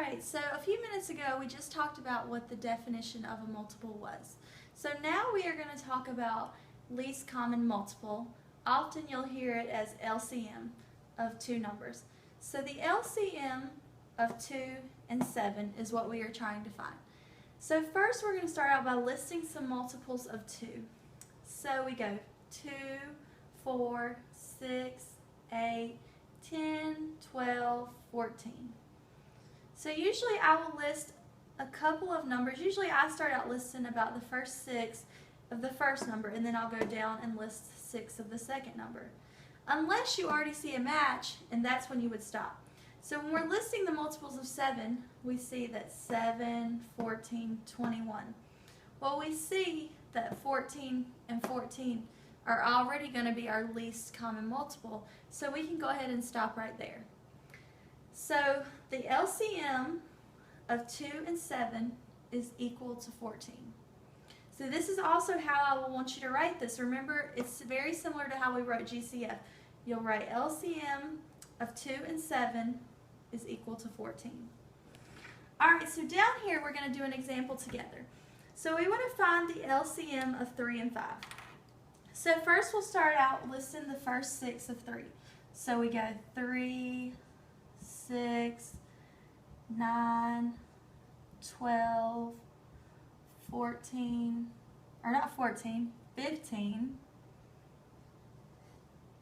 Alright, so a few minutes ago we just talked about what the definition of a multiple was. So now we are going to talk about least common multiple. Often you'll hear it as LCM of two numbers. So the LCM of 2 and 7 is what we are trying to find. So first we're going to start out by listing some multiples of 2. So we go 2, 4, 6, 8, 10, 12, 14. So usually I will list a couple of numbers. Usually I start out listing about the first 6 of the first number, and then I'll go down and list 6 of the second number. Unless you already see a match, and that's when you would stop. So when we're listing the multiples of 7, we see that 7, 14, 21. Well, we see that 14 and 14 are already going to be our least common multiple, so we can go ahead and stop right there. So the LCM of 2 and 7 is equal to 14. So this is also how I will want you to write this. Remember, it's very similar to how we wrote GCF. You'll write LCM of 2 and 7 is equal to 14. Alright, so down here we're going to do an example together. So we want to find the LCM of 3 and 5. So first we'll start out listing the first 6 of 3. So we go 3, 6, 9, 12, 14, or not 14, 15,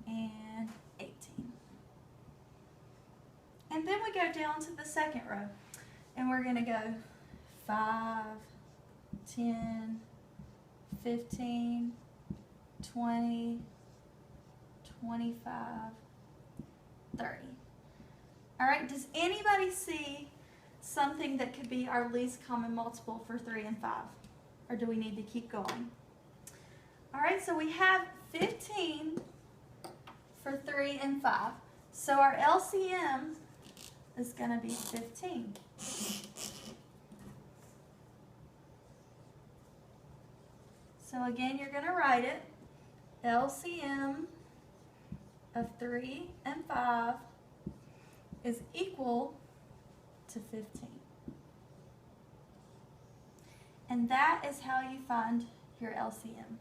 and 18. And then we go down to the second row, and we're going to go 5, 10, 15, 20, 25, 30. Alright, does anybody see something that could be our least common multiple for 3 and 5? Or do we need to keep going? Alright, so we have 15 for 3 and 5. So our LCM is going to be 15. So again, you're going to write it. LCM of 3 and 5 is equal to 15. And that is how you find your LCM.